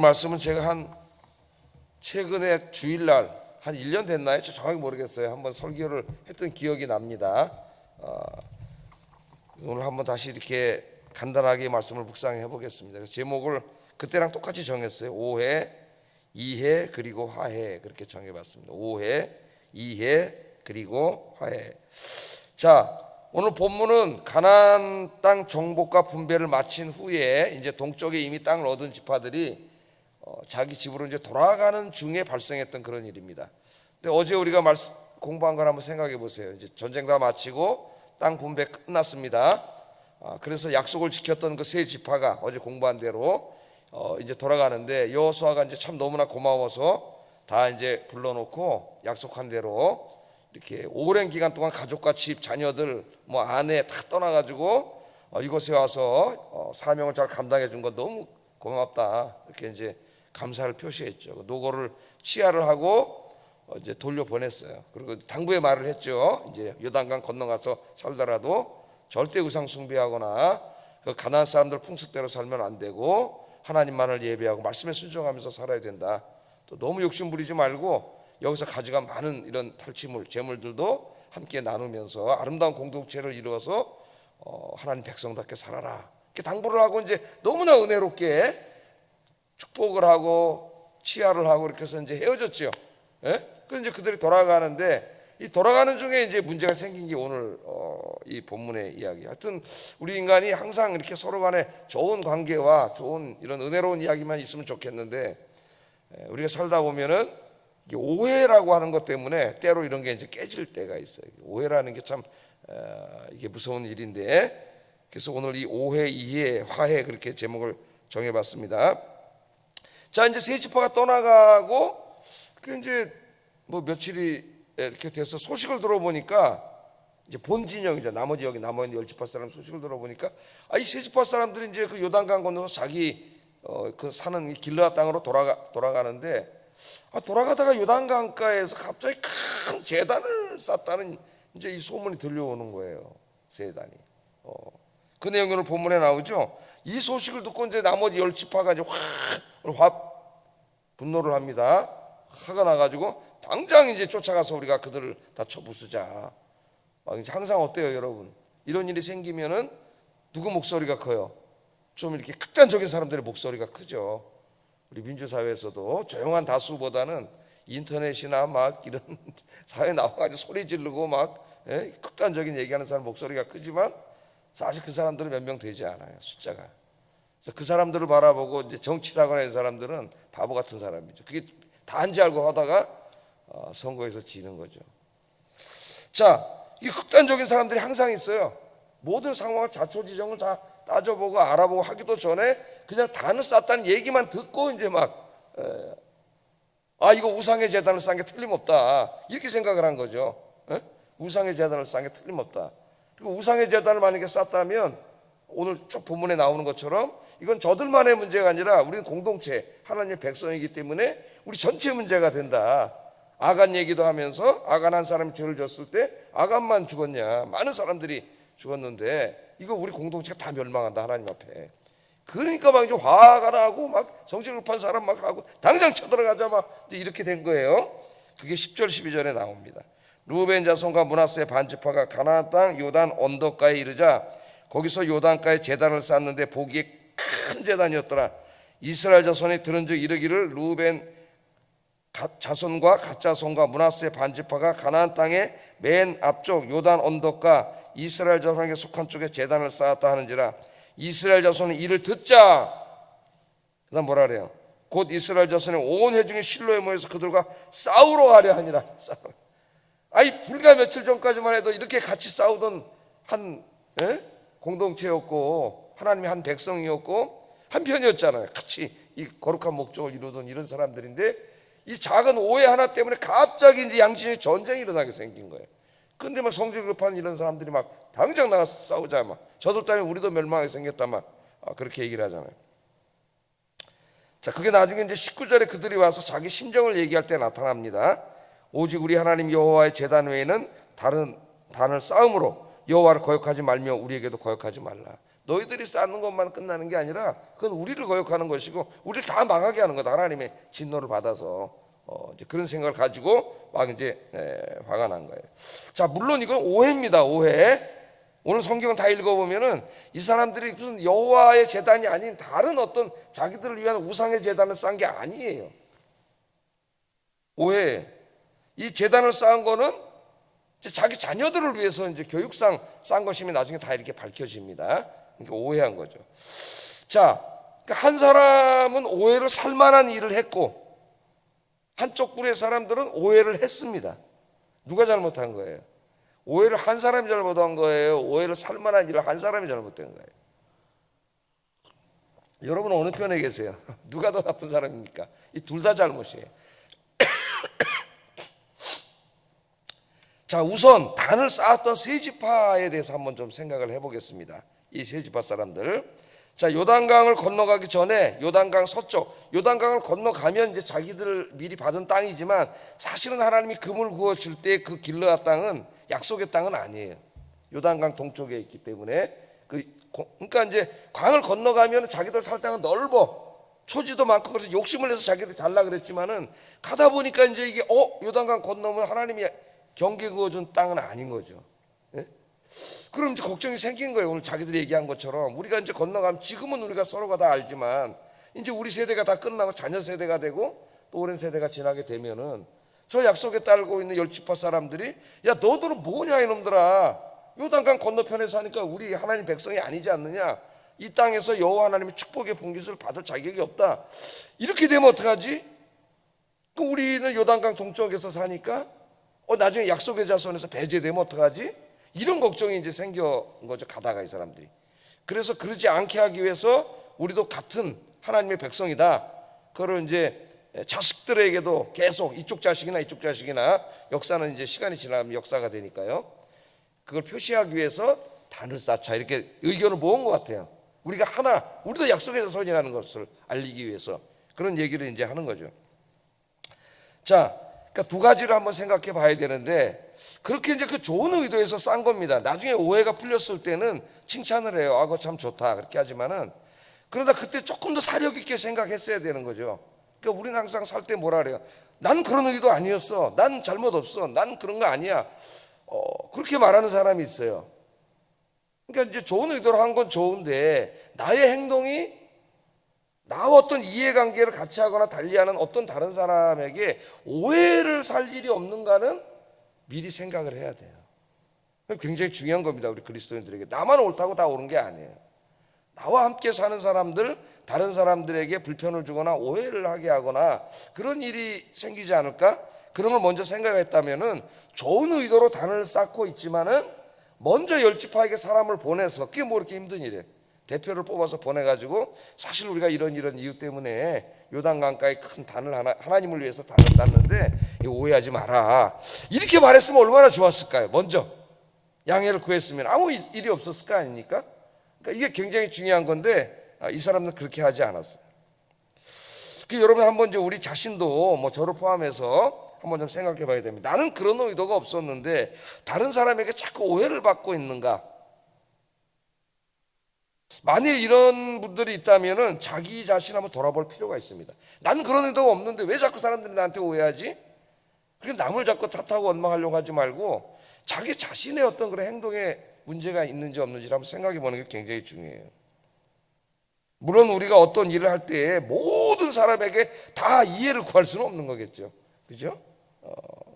말씀은 제가 최근에 주일날 한 1년 됐나요? 정확히 모르겠어요. 한번 설교를 했던 기억이 납니다. 오늘 한번 다시 이렇게 간단하게 말씀을 묵상해 보겠습니다. 그래서 제목을 그때랑 똑같이 정했어요. 오해, 이해, 그리고 화해, 그렇게 정해봤습니다. 오해, 이해, 그리고 화해. 자, 오늘 본문은 가나안 땅 정복과 분배를 마친 후에 이제 동쪽에 이미 땅을 얻은 지파들이 자기 집으로 이제 돌아가는 중에 발생했던 그런 일입니다. 근데 어제 우리가 공부한 걸 한번 생각해 보세요. 이제 전쟁 다 마치고 땅 분배 끝났습니다. 그래서 약속을 지켰던 그 세 지파가 어제 공부한 대로 이제 돌아가는데, 여호수아가 이제 참 너무나 고마워서 다 이제 불러놓고 약속한 대로 이렇게 오랜 기간 동안 가족과 집, 자녀들, 뭐 아내 다 떠나가지고 이곳에 와서 사명을 잘 감당해 준 건 너무 고맙다, 이렇게 이제 감사를 표시했죠. 노고를 치하를 하고 이제 돌려보냈어요. 그리고 당부의 말을 했죠. 이제 요단강 건너가서 살더라도 절대 우상 숭배하거나 그 가나안 사람들 풍습대로 살면 안 되고 하나님만을 예배하고 말씀에 순종하면서 살아야 된다. 또 너무 욕심 부리지 말고 여기서 가져간 많은 이런 탈취물, 재물들도 함께 나누면서 아름다운 공동체를 이루어서 하나님 백성답게 살아라, 이렇게 당부를 하고 이제 너무나 은혜롭게 축복을 하고 치하를 하고 이렇게 해서 이제 헤어졌죠. 예? 그래서 이제 그들이 돌아가는데, 이 돌아가는 중에 이제 문제가 생긴 게 오늘 이 본문의 이야기. 하여튼 우리 인간이 항상 이렇게 서로 간에 좋은 관계와 좋은 이런 은혜로운 이야기만 있으면 좋겠는데, 우리가 살다 보면은 오해라고 하는 것 때문에 때로 이런 게 이제 깨질 때가 있어요. 오해라는 게 참 이게 무서운 일인데, 그래서 오늘 이 오해, 이해, 화해, 그렇게 제목을 정해봤습니다. 자, 이제 세 지파가 떠나가고 그 이제 뭐 며칠이 이렇게 돼서 소식을 들어보니까, 이제 본 진영이죠. 나머지 여기 남은 10지파 사람 소식을 들어보니까 이 세 지파 사람들이 이제 그 요단강 건너서 자기 그 사는 길르앗 땅으로 돌아가는데, 돌아가다가 요단강가에서 갑자기 큰 제단을 쌓았다는 이제 이 소문이 들려오는 거예요. 제단이. 그 내용이 오늘 본문에 나오죠. 이 소식을 듣고 이제 나머지 10지파가 이제 확 분노를 합니다. 화가 나가지고 당장 이제 쫓아가서 우리가 그들을 다 쳐부수자. 항상 어때요, 여러분? 이런 일이 생기면은 누구 목소리가 커요? 좀 이렇게 극단적인 사람들의 목소리가 크죠. 우리 민주사회에서도 조용한 다수보다는 인터넷이나 막 이런 사회에 나와가지고 소리 지르고 막 극단적인 얘기하는 사람 목소리가 크지만, 사실 그 사람들은 몇 명 되지 않아요, 숫자가. 그래서 그 사람들을 바라보고 이제 정치를 하거나 하는 사람들은 바보 같은 사람이죠. 그게 다인지 알고 하다가 선거에서 지는 거죠. 자, 이 극단적인 사람들이 항상 있어요. 모든 상황을 자초지종을 다 따져보고 알아보고 하기도 전에 그냥 단을 쌓았다는 얘기만 듣고 이제 이거 우상의 제단을 쌓은 게 틀림없다, 이렇게 생각을 한 거죠. 우상의 제단을 쌓은 게 틀림없다. 그리고 우상의 제단을 만약에 쌓았다면 오늘 쭉 본문에 나오는 것처럼 이건 저들만의 문제가 아니라 우리는 공동체, 하나님의 백성이기 때문에 우리 전체 문제가 된다. 아간 얘기도 하면서 아간 한 사람이 죄를 졌을 때 아간만 죽었냐, 많은 사람들이 죽었는데 이거 우리 공동체가 다 멸망한다, 하나님 앞에. 그러니까 막 이제 화가 나고 막 성질급한 사람 막 하고 당장 쳐들어가자 막 이렇게 된 거예요. 그게 10절 12절에 나옵니다. 루벤 자손과 므낫세 반지파가 가나안 땅 요단 언덕가에 이르자 거기서 요단가에 제단을 쌓았는데 보기에 큰 제단이었더라. 이스라엘 자손이 들은즉 이르기를 루벤 자손과 갓자손과 므낫세 반지파가 가나안 땅의 맨 앞쪽 요단 언덕가 이스라엘 자손에게 속한 쪽에 제단을 쌓았다 하는지라. 이스라엘 자손이 이를 듣자, 그다음 뭐라 그래요? 곧 이스라엘 자손의 온 회중이 실로에 모여서 그들과 싸우러 가려 하니라. 불과 며칠 전까지만 해도 이렇게 같이 싸우던 한 공동체였고 하나님의 한 백성이었고 한 편이었잖아요. 같이 이 거룩한 목적을 이루던 이런 사람들인데, 이 작은 오해 하나 때문에 갑자기 이제 양심의 전쟁이 일어나게 생긴 거예요. 근데 막 성질 급한 이런 사람들이 막 당장 나가서 싸우자, 막 저들 때문에 우리도 멸망하게 생겼다, 막 그렇게 얘기를 하잖아요. 자, 그게 나중에 이제 19절에 그들이 와서 자기 심정을 얘기할 때 나타납니다. 오직 우리 하나님 여호와의 제단 외에는 다른 단을 쌓음으로 여호와를 거역하지 말며 우리에게도 거역하지 말라. 너희들이 쌓는 것만 끝나는 게 아니라 그건 우리를 거역하는 것이고 우리를 다 망하게 하는 거다. 하나님의 진노를 받아서 이제 그런 생각을 가지고 막 이제 화가 난 거예요. 자, 물론 이건 오해입니다. 오해. 오늘 성경을 다 읽어보면은 이 사람들이 무슨 여호와의 제단이 아닌 다른 어떤 자기들을 위한 우상의 제단을 쌓은 게 아니에요. 오해. 이 제단을 쌓은 거는 이제 자기 자녀들을 위해서 이제 교육상 쌓은 것이면 나중에 다 이렇게 밝혀집니다. 그러니까 오해한 거죠. 자, 그러니까 한 사람은 오해를 살만한 일을 했고 한쪽 부류의 사람들은 오해를 했습니다. 누가 잘못한 거예요? 오해를 한 사람이 잘못한 거예요? 오해를 살만한 일을 한 사람이 잘못된 거예요? 여러분 어느 편에 계세요? 누가 더 나쁜 사람입니까? 이 둘 다 잘못이에요. 자, 우선 단을 쌓았던 세 지파에 대해서 한번 좀 생각을 해보겠습니다. 이 세 지파 사람들. 자, 요단강을 건너가기 전에 요단강 서쪽, 요단강을 건너가면 이제 자기들 미리 받은 땅이지만 사실은 하나님이 금을 구워 줄 때 그 길르앗 땅은 약속의 땅은 아니에요. 요단강 동쪽에 있기 때문에 그러니까 이제 강을 건너가면 자기들 살 땅은 넓어. 초지도 많고 그래서 욕심을 내서 자기들이 달라 그랬지만은 가다 보니까 이제 이게 요단강 건너면 하나님이 경계 그어준 땅은 아닌 거죠. 예? 그럼 이제 걱정이 생긴 거예요. 오늘 자기들이 얘기한 것처럼 우리가 이제 건너가면 지금은 우리가 서로가 다 알지만 이제 우리 세대가 다 끝나고 자녀 세대가 되고 또 오랜 세대가 지나게 되면은 저 약속에 따르고 있는 열 지파 사람들이 야 너들은 뭐냐 이놈들아, 요단강 건너편에 사니까 우리 하나님 백성이 아니지 않느냐, 이 땅에서 여호와 하나님의 축복의 분깃을 받을 자격이 없다. 이렇게 되면 어떡하지? 그 우리는 요단강 동쪽에서 사니까 나중에 약속의 자손에서 배제되면 어떡하지? 이런 걱정이 이제 생긴 거죠. 가다가 이 사람들이. 그래서 그러지 않게 하기 위해서 우리도 같은 하나님의 백성이다. 그걸 이제 자식들에게도 계속 이쪽 자식이나 이쪽 자식이나, 역사는 이제 시간이 지나면 역사가 되니까요. 그걸 표시하기 위해서 단을 쌓자 이렇게 의견을 모은 것 같아요. 우리가 하나, 우리도 약속의 자손이라는 것을 알리기 위해서 그런 얘기를 이제 하는 거죠. 자, 그러니까 두 가지를 한번 생각해 봐야 되는데 그렇게 이제 그 좋은 의도에서 싼 겁니다. 나중에 오해가 풀렸을 때는 칭찬을 해요. 그거 참 좋다 그렇게 하지만은, 그러다 그때 조금 더 사력 있게 생각했어야 되는 거죠. 그러니까 우리는 항상 살 때 뭐라 그래요? 난 그런 의도 아니었어. 난 잘못 없어. 난 그런 거 아니야. 그렇게 말하는 사람이 있어요. 그러니까 이제 좋은 의도로 한 건 좋은데 나의 행동이 나와 어떤 이해관계를 같이 하거나 달리하는 어떤 다른 사람에게 오해를 살 일이 없는가는 미리 생각을 해야 돼요. 굉장히 중요한 겁니다. 우리 그리스도인들에게. 나만 옳다고 다 옳은 게 아니에요. 나와 함께 사는 사람들, 다른 사람들에게 불편을 주거나 오해를 하게 하거나 그런 일이 생기지 않을까? 그런 걸 먼저 생각했다면은 좋은 의도로 단을 쌓고 있지만은 먼저 열 지파에게 사람을 보내서, 그게 뭐 이렇게 힘든 일이에요. 대표를 뽑아서 보내가지고 사실 우리가 이런 이유 때문에 요단강가에 큰 단을 하나님을 위해서 단을 쌓는데 오해하지 마라 이렇게 말했으면 얼마나 좋았을까요? 먼저 양해를 구했으면 아무 일이 없었을 거 아닙니까? 그러니까 이게 굉장히 중요한 건데 이 사람들은 그렇게 하지 않았어요. 여러분 한번 이제 우리 자신도 뭐 저를 포함해서 한번 좀 생각해 봐야 됩니다. 나는 그런 의도가 없었는데 다른 사람에게 자꾸 오해를 받고 있는가? 만일 이런 분들이 있다면은 자기 자신 한번 돌아볼 필요가 있습니다. 나는 그런 의도가 없는데 왜 자꾸 사람들이 나한테 오해하지? 그럼 남을 자꾸 탓하고 원망하려고 하지 말고 자기 자신의 어떤 그런 행동에 문제가 있는지 없는지를 한번 생각해 보는 게 굉장히 중요해요. 물론 우리가 어떤 일을 할 때 모든 사람에게 다 이해를 구할 수는 없는 거겠죠. 그죠?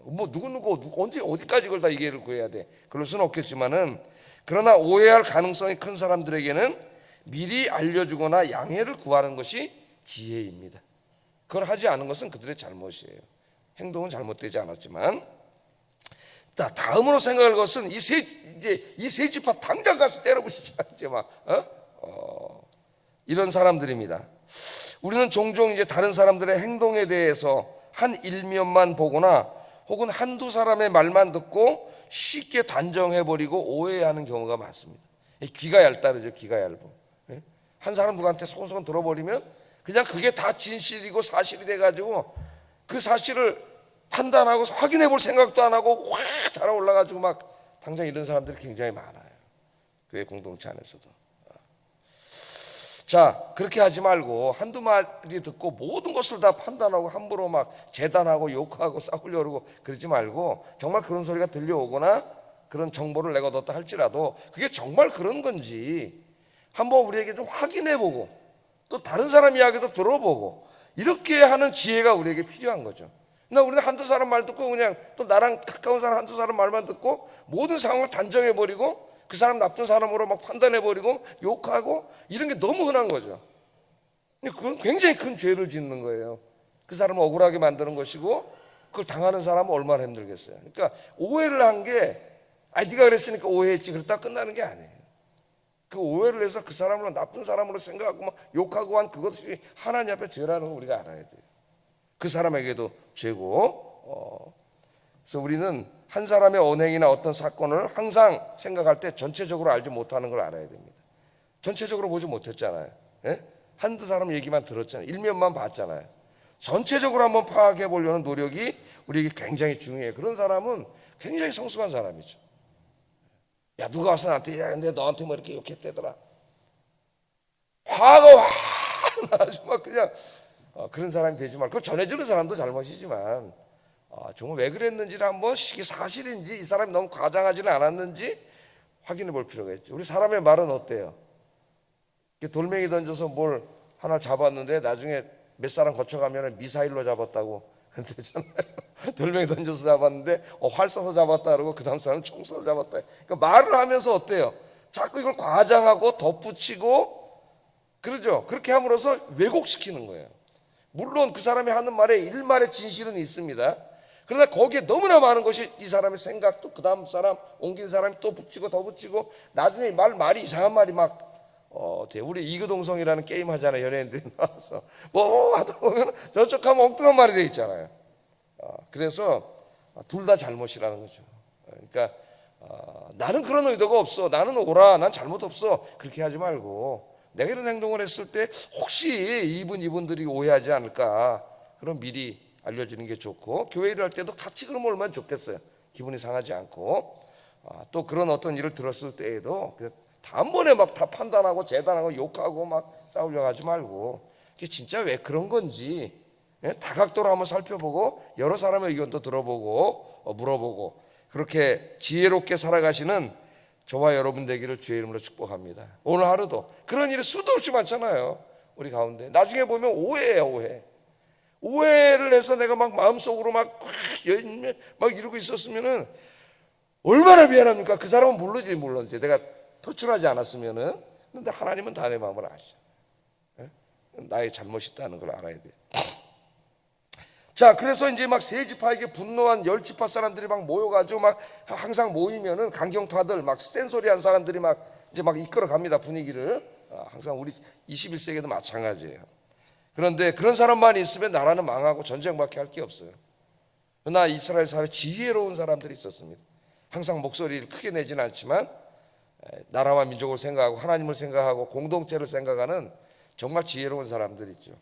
뭐 누구 언제 어디까지 그걸 다 이해를 구해야 돼? 그럴 수는 없겠지만은, 그러나 오해할 가능성이 큰 사람들에게는 미리 알려주거나 양해를 구하는 것이 지혜입니다. 그걸 하지 않은 것은 그들의 잘못이에요. 행동은 잘못되지 않았지만. 자, 다음으로 생각할 것은 이 세 지파 당장 가서 때려부시자 이제 막 이런 사람들입니다. 우리는 종종 이제 다른 사람들의 행동에 대해서 한 일면만 보거나 혹은 한두 사람의 말만 듣고 쉽게 단정해버리고 오해하는 경우가 많습니다. 귀가 얇다 그러죠. 귀가 얇아. 한 사람 누구한테 소곤소곤 들어버리면 그냥 그게 다 진실이고 사실이 돼가지고 그 사실을 판단하고 확인해 볼 생각도 안 하고 확 달아올라가지고 막 당장 이런 사람들이 굉장히 많아요. 교회 공동체 안에서도. 자, 그렇게 하지 말고 한두 마디 듣고 모든 것을 다 판단하고 함부로 막 재단하고 욕하고 싸우려고 그러고 그러지 말고, 정말 그런 소리가 들려오거나 그런 정보를 내가 얻었다 할지라도 그게 정말 그런 건지 한번 우리에게 좀 확인해보고, 또 다른 사람 이야기도 들어보고, 이렇게 하는 지혜가 우리에게 필요한 거죠. 우리는 한두 사람 말 듣고 그냥 또 나랑 가까운 사람 한두 사람 말만 듣고 모든 상황을 단정해버리고 그 사람 나쁜 사람으로 막 판단해버리고 욕하고, 이런 게 너무 흔한 거죠. 근데 그건 굉장히 큰 죄를 짓는 거예요. 그 사람을 억울하게 만드는 것이고, 그걸 당하는 사람은 얼마나 힘들겠어요. 그러니까 오해를 한 게, 네가 그랬으니까 오해했지, 그렇다 끝나는 게 아니에요. 그 오해를 해서 그 사람을 나쁜 사람으로 생각하고 막 욕하고 한 그것이 하나님 앞에 죄라는 걸 우리가 알아야 돼요. 그 사람에게도 죄고. 그래서 우리는 한 사람의 언행이나 어떤 사건을 항상 생각할 때 전체적으로 알지 못하는 걸 알아야 됩니다. 전체적으로 보지 못했잖아요. 한두 사람 얘기만 들었잖아요. 일면만 봤잖아요. 전체적으로 한번 파악해 보려는 노력이 우리에게 굉장히 중요해요. 그런 사람은 굉장히 성숙한 사람이죠. 야, 누가 와서 나한테, 야, 근데 너한테 뭐 이렇게 욕했대더라. 화가 와 아주 막 그냥 그런 사람이 되지 말고, 그걸 전해주는 사람도 잘못이지만 정말 왜 그랬는지를 한번 이게 사실인지 이 사람이 너무 과장하지는 않았는지 확인해 볼 필요가 있죠. 우리 사람의 말은 어때요? 돌멩이 던져서 뭘 하나 잡았는데 나중에 몇 사람 거쳐가면 미사일로 잡았다고 그러잖아요. 돌멩이 던져서 잡았는데 활 쏴서 잡았다 그러고 그 다음 사람은 총 쏴서 잡았다. 그러니까 말을 하면서 어때요? 자꾸 이걸 과장하고 덧붙이고 그러죠. 그렇게 함으로써 왜곡시키는 거예요. 물론 그 사람이 하는 말에 일말의 진실은 있습니다. 그러나 거기에 너무나 많은 것이 이 사람의 생각도 그 다음 사람 옮긴 사람이 또 붙이고 더 붙이고, 나중에 말이 이상한 말이 막 우리 이구동성이라는 게임 하잖아요. 연예인들이 나와서 뭐 하다 보면 저쪽 가면 엉뚱한 말이 돼 있잖아요. 그래서 둘 다 잘못이라는 거죠. 그러니까 나는 그런 의도가 없어, 나는 옳아, 난 잘못 없어, 그렇게 하지 말고 내가 이런 행동을 했을 때 혹시 이분들이 오해하지 않을까, 그럼 미리 알려주는 게 좋고, 교회 일을 할 때도 같이 그러면 얼마나 좋겠어요. 기분이 상하지 않고. 또 그런 어떤 일을 들었을 때에도 단번에 막 다 판단하고 재단하고 욕하고 막 싸우려고 하지 말고, 그게 진짜 왜 그런 건지 다각도로 한번 살펴보고 여러 사람의 의견도 들어보고 물어보고, 그렇게 지혜롭게 살아가시는 저와 여러분 되기를 주의 이름으로 축복합니다. 오늘 하루도 그런 일이 수도 없이 많잖아요, 우리 가운데. 나중에 보면 오해예요. 오해를 해서 내가 막 마음속으로 막 이러고 있었으면은 얼마나 미안합니까? 그 사람은 모르지 내가 표출하지 않았으면은. 근데 하나님은 다 내 마음을 아시죠. 나의 잘못이 있다는 걸 알아야 돼요. 자, 그래서 이제 막 세 지파에게 분노한 10지파 사람들이 막 모여가지고 막 항상 모이면은 강경파들 막 센소리한 사람들이 막 이제 막 이끌어 갑니다, 분위기를. 항상 우리 21세기에도 마찬가지예요. 그런데 그런 사람만 있으면 나라는 망하고 전쟁밖에 할 게 없어요. 그러나 이스라엘 사회에 지혜로운 사람들이 있었습니다. 항상 목소리를 크게 내지는 않지만 나라와 민족을 생각하고 하나님을 생각하고 공동체를 생각하는 정말 지혜로운 사람들이 있죠.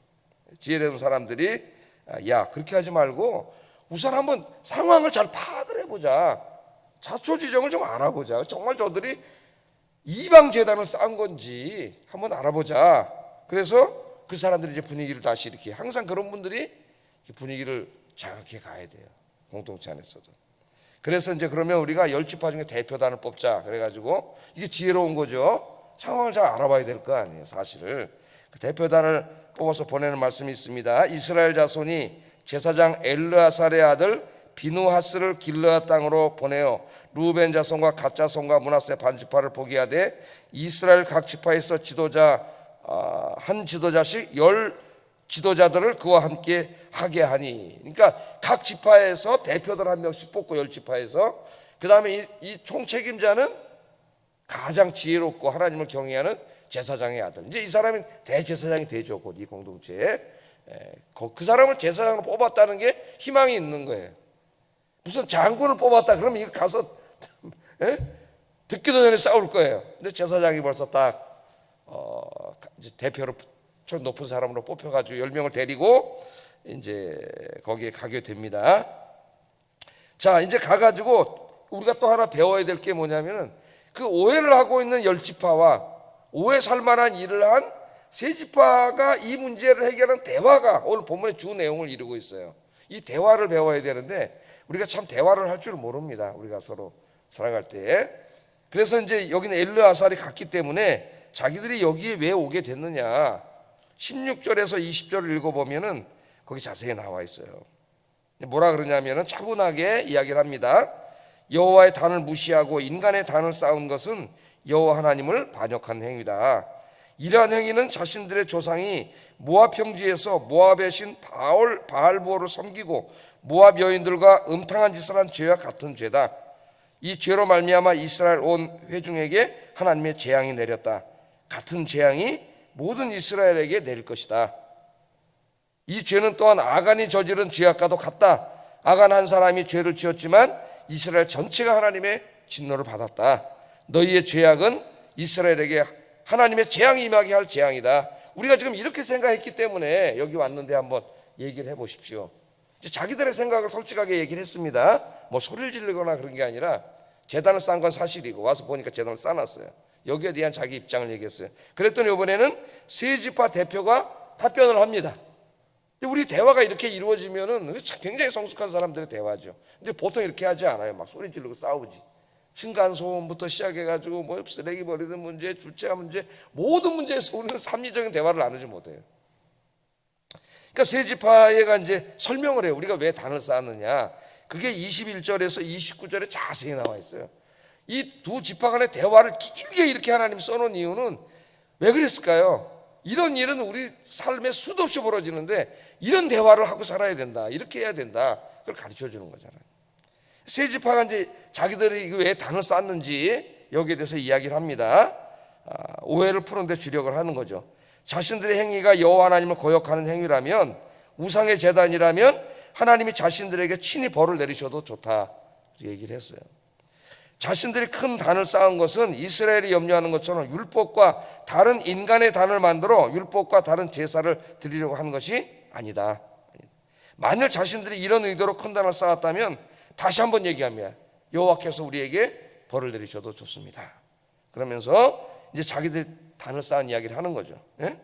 지혜로운 사람들이 야, 그렇게 하지 말고 우선 한번 상황을 잘 파악을 해보자. 자초지종을 좀 알아보자. 정말 저들이 이방 재단을 쌓은 건지 한번 알아보자. 그래서 그 사람들이 이제 분위기를 다시 이렇게, 항상 그런 분들이 분위기를 장악해 가야 돼요, 공동체 안에서도. 그래서 이제 그러면 우리가 10지파 중에 대표단을 뽑자 그래가지고, 이게 지혜로운 거죠. 상황을 잘 알아봐야 될 거 아니에요, 사실을. 그 대표단을 뽑아서 보내는 말씀이 있습니다. 이스라엘 자손이 제사장 엘르아살의 아들 비누하스를 길르앗 땅으로 보내어 루벤 자손과 갓 자손과 므낫세 반지파를 포기하되 이스라엘 각 지파에서 지도자 한 지도자씩 10 지도자들을 그와 함께 하게 하니. 그러니까 각 지파에서 대표들 한 명씩 뽑고 10지파에서, 그 다음에 이 총책임자는 가장 지혜롭고 하나님을 경외하는 제사장의 아들. 이제 이 사람이 대제사장이 되죠, 곧 이 공동체에. 그 사람을 제사장으로 뽑았다는 게 희망이 있는 거예요. 무슨 장군을 뽑았다 그러면 이거 가서 듣기도 전에 싸울 거예요. 근데 제사장이 벌써 딱 대표로 높은 사람으로 뽑혀가지고 10명을 데리고 이제 거기에 가게 됩니다. 자, 이제 가가지고 우리가 또 하나 배워야 될 게 뭐냐면은, 그 오해를 하고 있는 10지파와 오해 살만한 일을 한 세 지파가 이 문제를 해결한 대화가 오늘 본문의 주 내용을 이루고 있어요. 이 대화를 배워야 되는데 우리가 참 대화를 할 줄 모릅니다. 우리가 서로 살아갈 때. 그래서 이제 여기는 엘르아살이 갔기 때문에 자기들이 여기에 왜 오게 됐느냐, 16절에서 20절을 읽어보면은 거기 자세히 나와 있어요. 뭐라 그러냐면은 차분하게 이야기를 합니다. 여호와의 단을 무시하고 인간의 단을 쌓은 것은 여호와 하나님을 반역한 행위다. 이러한 행위는 자신들의 조상이 모압 평지에서 모압의 신 바알부호를 섬기고 모압 여인들과 음탕한 짓을 한 죄와 같은 죄다. 이 죄로 말미암아 이스라엘 온 회중에게 하나님의 재앙이 내렸다. 같은 재앙이 모든 이스라엘에게 내릴 것이다. 이 죄는 또한 아간이 저지른 죄악과도 같다. 아간 한 사람이 죄를 지었지만 이스라엘 전체가 하나님의 진노를 받았다. 너희의 죄악은 이스라엘에게 하나님의 재앙이 임하게 할 재앙이다. 우리가 지금 이렇게 생각했기 때문에 여기 왔는데 한번 얘기를 해보십시오. 자기들의 생각을 솔직하게 얘기를 했습니다. 뭐 소리를 지르거나 그런 게 아니라 제단을 쌓은 건 사실이고 와서 보니까 제단을 쌓아놨어요. 여기에 대한 자기 입장을 얘기했어요. 그랬더니 이번에는 세 지파 대표가 답변을 합니다. 우리 대화가 이렇게 이루어지면은 굉장히 성숙한 사람들의 대화죠. 근데 보통 이렇게 하지 않아요. 막 소리 지르고 싸우지. 층간소음부터 시작해가지고 뭐 쓰레기 버리는 문제, 주차 문제, 모든 문제에서 우리는 합리적인 대화를 나누지 못해요. 그러니까 세 지파가 이제 설명을 해요. 우리가 왜 단을 쌓았느냐. 그게 21절에서 29절에 자세히 나와 있어요. 이 두 지파 간의 대화를 길게 이렇게 하나님 써놓은 이유는 왜 그랬을까요? 이런 일은 우리 삶에 수도 없이 벌어지는데 이런 대화를 하고 살아야 된다. 이렇게 해야 된다. 그걸 가르쳐 주는 거잖아요. 세 지파가 이제 자기들이 왜 단을 쌓는지 여기에 대해서 이야기를 합니다. 오해를 푸는 데 주력을 하는 거죠. 자신들의 행위가 여호와 하나님을 거역하는 행위라면, 우상의 제단이라면 하나님이 자신들에게 친히 벌을 내리셔도 좋다 얘기를 했어요. 자신들이 큰 단을 쌓은 것은 이스라엘이 염려하는 것처럼 율법과 다른 인간의 단을 만들어 율법과 다른 제사를 드리려고 하는 것이 아니다. 만일 자신들이 이런 의도로 큰 단을 쌓았다면 다시 한번 얘기합니다. 여호와께서 우리에게 벌을 내리셔도 좋습니다. 그러면서 이제 자기들 단을 쌓은 이야기를 하는 거죠. 예?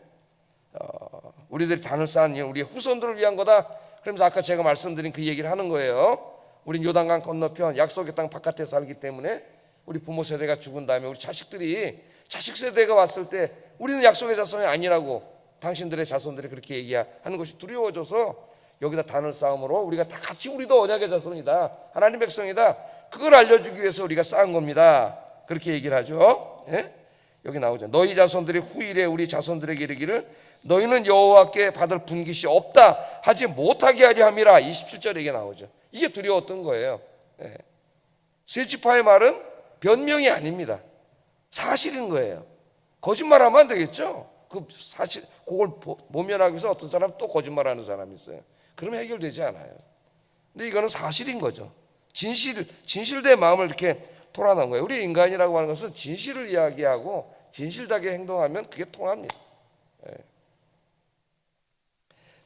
우리들이 단을 쌓은 이유, 우리의 후손들을 위한 거다. 그러면서 아까 제가 말씀드린 그 얘기를 하는 거예요. 우린 요단강 건너편 약속의 땅 바깥에 살기 때문에 우리 부모 세대가 죽은 다음에 우리 자식들이 자식 세대가 왔을 때 우리는 약속의 자손이 아니라고 당신들의 자손들이 그렇게 얘기하는 것이 두려워져서 여기다 단을 쌓음으로 우리가 다 같이 우리도 언약의 자손이다, 하나님 백성이다, 그걸 알려주기 위해서 우리가 쌓은 겁니다. 그렇게 얘기를 하죠. 예? 여기 나오죠. 너희 자손들이 후일에 우리 자손들에게 이르기를 너희는 여호와께 받을 분깃이 없다 하지 못하게 하려 함이라. 27절에 이게 나오죠. 이게 두려웠던 거예요. 예. 세 지파의 말은 변명이 아닙니다. 사실인 거예요. 거짓말하면 안 되겠죠. 그 사실 그걸 모면하기 위해서 어떤 사람 또 거짓말하는 사람이 있어요. 그러면 해결되지 않아요. 근데 이거는 사실인 거죠. 진실된 마음을 이렇게 토로하는 거예요. 우리 인간이라고 하는 것은 진실을 이야기하고 진실되게 행동하면 그게 통합니다. 예.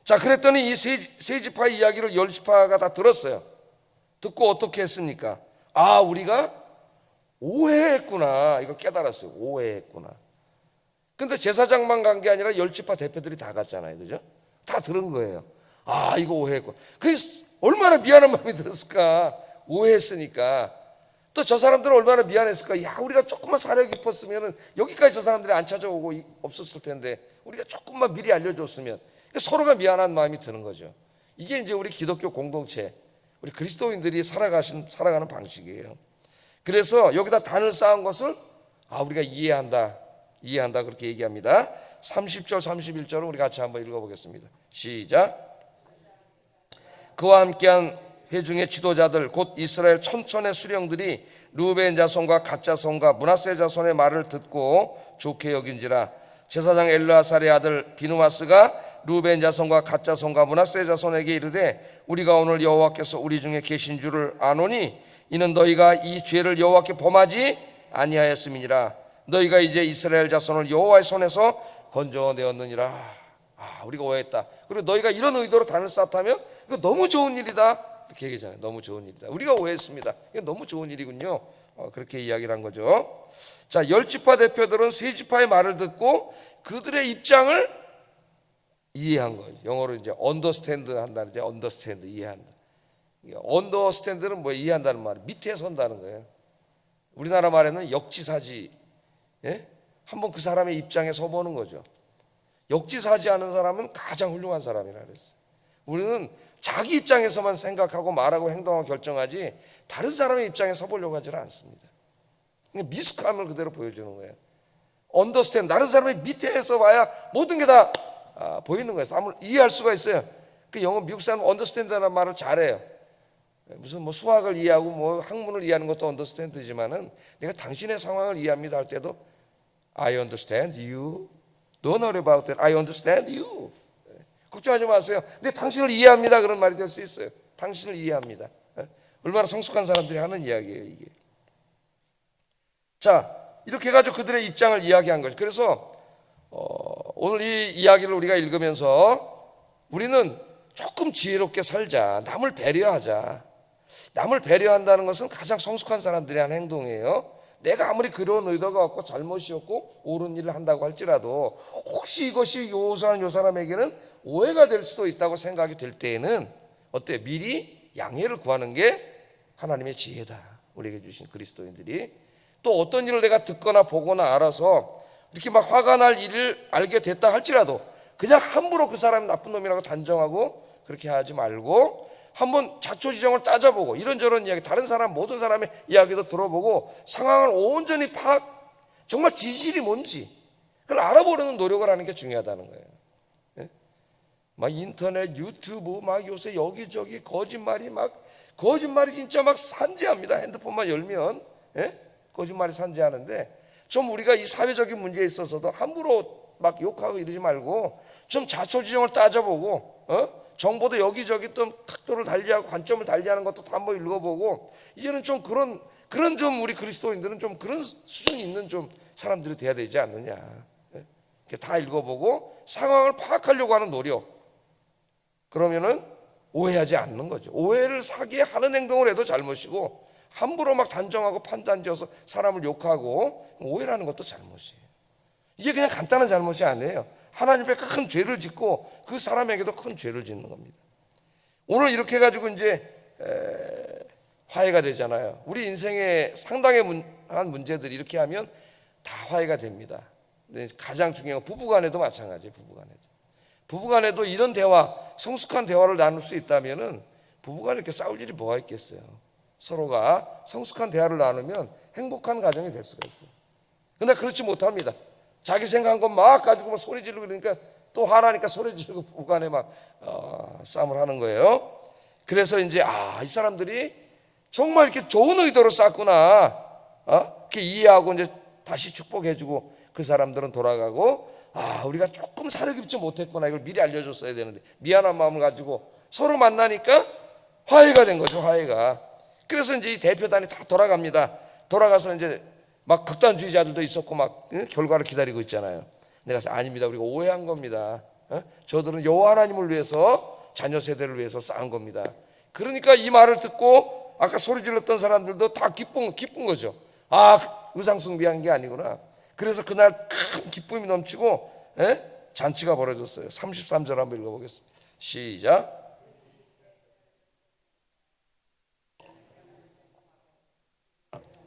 자, 그랬더니 이 세 지파 이야기를 10지파가 다 들었어요. 듣고 어떻게 했습니까? 아, 우리가 오해했구나. 이걸 깨달았어요. 오해했구나. 근데 제사장만 간 게 아니라 10지파 대표들이 다 갔잖아요. 그죠? 다 들은 거예요. 아, 이거 오해했구나. 그게 얼마나 미안한 마음이 들었을까. 오해했으니까. 또 저 사람들은 얼마나 미안했을까. 야, 우리가 조금만 사려 깊었으면 여기까지 저 사람들이 안 찾아오고 없었을 텐데 우리가 조금만 미리 알려줬으면. 서로가 미안한 마음이 드는 거죠. 이게 이제 우리 기독교 공동체, 우리 그리스도인들이 살아가는 방식이에요. 그래서 여기다 단을 쌓은 것을 우리가 이해한다 그렇게 얘기합니다. 30절 31절은 우리 같이 한번 읽어보겠습니다. 시작. 그와 함께한 회중의 지도자들 곧 이스라엘 천천의 수령들이 르우벤 자손과 갓 자손과 므낫세 자손의 말을 듣고 좋게 여긴지라. 제사장 엘르아살의 아들 비누아스가 르우벤 자손과 갓 자손과 므낫세 자손에게 이르되 우리가 오늘 여호와께서 우리 중에 계신 줄을 아노니 이는 너희가 이 죄를 여호와께 범하지 아니하였음이니라. 너희가 이제 이스라엘 자손을 여호와의 손에서 건져내었느니라. 우리가 오해했다. 그리고 너희가 이런 의도로 단을 쌓았다면 이거 너무 좋은 일이다 이렇게 얘기하잖아요. 너무 좋은 일이다. 우리가 오해했습니다. 이게 너무 좋은 일이군요. 그렇게 이야기를 한 거죠. 자, 10지파 대표들은 3지파의 말을 듣고 그들의 입장을 이해한 거예요. 영어로 이제 understand 한다는, 이제 understand, 이해한다. understand는 뭐 이해한다는 말이에요. 밑에 선다는 거예요. 우리나라 말에는 역지사지. 예? 한번 그 사람의 입장에 서보는 거죠. 역지사지하는 사람은 가장 훌륭한 사람이라 그랬어요. 우리는 자기 입장에서만 생각하고 말하고 행동하고 결정하지 다른 사람의 입장에 서보려고 하지는 않습니다. 미숙함을 그대로 보여주는 거예요. understand, 다른 사람의 밑에서 봐야 모든 게 다 보이는 거예요. 사람을 이해할 수가 있어요. 그 영어 미국 사람은 understand라는 말을 잘해요. 무슨 뭐 수학을 이해하고 뭐 학문을 이해하는 것도 understand지만은 내가 당신의 상황을 이해합니다 할 때도 I understand you. Don't worry about that. I understand you. 걱정하지 마세요. 근데 당신을 이해합니다. 그런 말이 될 수 있어요. 당신을 이해합니다. 얼마나 성숙한 사람들이 하는 이야기예요, 이게. 자, 이렇게 해가지고 그들의 입장을 이야기한 거죠. 그래서 오늘 이 이야기를 우리가 읽으면서 우리는 조금 지혜롭게 살자. 남을 배려하자. 남을 배려한다는 것은 가장 성숙한 사람들이 하는 행동이에요. 내가 아무리 그런 의도가 없고 잘못이었고 옳은 일을 한다고 할지라도 혹시 이것이 요 사람에게는 오해가 될 수도 있다고 생각이 될 때에는 어때? 미리 양해를 구하는 게 하나님의 지혜다. 우리에게 주신 그리스도인들이. 또 어떤 일을 내가 듣거나 보거나 알아서 이렇게 막 화가 날 일을 알게 됐다 할지라도 그냥 함부로 그 사람이 나쁜 놈이라고 단정하고 그렇게 하지 말고 한번 자초지종을 따져보고 이런저런 이야기, 다른 사람 모든 사람의 이야기도 들어보고 상황을 온전히 정말 진실이 뭔지 그걸 알아보려는 노력을 하는 게 중요하다는 거예요. 예? 막 인터넷, 유튜브 막 요새 여기저기 거짓말이 진짜 막 산재합니다. 핸드폰만 열면. 예? 거짓말이 산재하는데 좀 우리가 이 사회적인 문제에 있어서도 함부로 막 욕하고 이러지 말고 좀 자초지종을 따져보고 정보도 여기저기 또 탁도를 달리하고 관점을 달리하는 것도 다 한번 읽어보고 이제는 좀 그런 좀 우리 그리스도인들은 좀 그런 수준이 있는 좀 사람들이 돼야 되지 않느냐. 다 읽어보고 상황을 파악하려고 하는 노력. 그러면은 오해하지 않는 거죠. 오해를 사게 하는 행동을 해도 잘못이고 함부로 막 단정하고 판단지어서 사람을 욕하고 오해라는 것도 잘못이에요. 이게 그냥 간단한 잘못이 아니에요. 하나님 앞에 큰 죄를 짓고 그 사람에게도 큰 죄를 짓는 겁니다. 오늘 이렇게 해가지고 이제 화해가 되잖아요. 우리 인생에 상당한 문제들이 이렇게 하면 다 화해가 됩니다. 가장 중요한 건 부부간에도 마찬가지예요. 부부간에도 이런 대화, 성숙한 대화를 나눌 수 있다면은 부부간에 이렇게 싸울 일이 뭐가 있겠어요. 서로가 성숙한 대화를 나누면 행복한 가정이 될 수가 있어요. 그러나 그렇지 못합니다. 자기 생각한 것 막 가지고 막 소리 지르고 그러니까 또 화나니까 소리 지르고 부부간에 막 싸움을 하는 거예요. 그래서 이제 이 사람들이 정말 이렇게 좋은 의도로 쌌구나. 이렇게 이해하고 이제 다시 축복해주고 그 사람들은 돌아가고 우리가 조금 사려 깊지 못했구나. 이걸 미리 알려줬어야 되는데 미안한 마음을 가지고 서로 만나니까 화해가 된 거죠. 화해가. 그래서 이제 이 대표단이 다 돌아갑니다. 돌아가서 이제 막 극단주의자들도 있었고 막 결과를 기다리고 있잖아요. 내가 아닙니다. 우리가 오해한 겁니다. 저들은 여호와 하나님을 위해서 자녀 세대를 위해서 쌓은 겁니다. 그러니까 이 말을 듣고 아까 소리 질렀던 사람들도 다 기쁜 거죠. 의상숭배한 게 아니구나. 그래서 그날 큰 기쁨이 넘치고 잔치가 벌어졌어요. 33절 한번 읽어보겠습니다. 시작.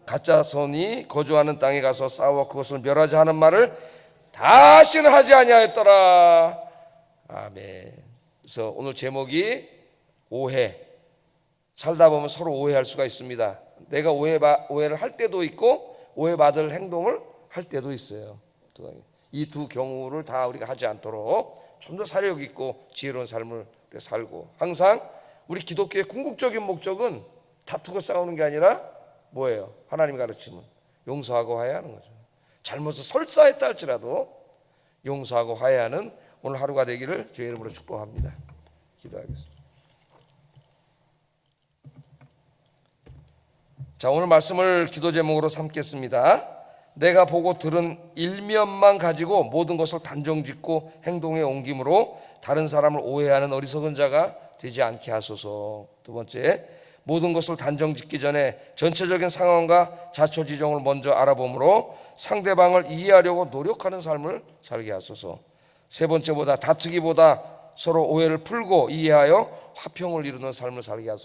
가짜 선이 거주하는 땅에 가서 싸워 그것을 멸하자 하는 말을 다시는 하지 아니하였더라. 아멘. 그래서 오늘 제목이 오해. 살다 보면 서로 오해할 수가 있습니다. 내가 오해를 할 때도 있고 오해받을 행동을 할 때도 있어요. 이 두 경우를 다 우리가 하지 않도록 좀 더 사력 있고 지혜로운 삶을 살고, 항상 우리 기독교의 궁극적인 목적은 다투고 싸우는 게 아니라 뭐예요? 하나님이 가르치면 용서하고 화해하는 거죠. 잘못을 설사했다 할지라도 용서하고 화해하는 오늘 하루가 되기를 주의 이름으로 축복합니다. 기도하겠습니다. 자, 오늘 말씀을 기도 제목으로 삼겠습니다. 내가 보고 들은 일면만 가지고 모든 것을 단정짓고 행동에 옮김으로 다른 사람을 오해하는 어리석은 자가 되지 않게 하소서. 두 번째, 모든 것을 단정짓기 전에 전체적인 상황과 자초지종을 먼저 알아보므로 상대방을 이해하려고 노력하는 삶을 살게 하소서. 세 번째보다 다투기보다 서로 오해를 풀고 이해하여 화평을 이루는 삶을 살게 하소서.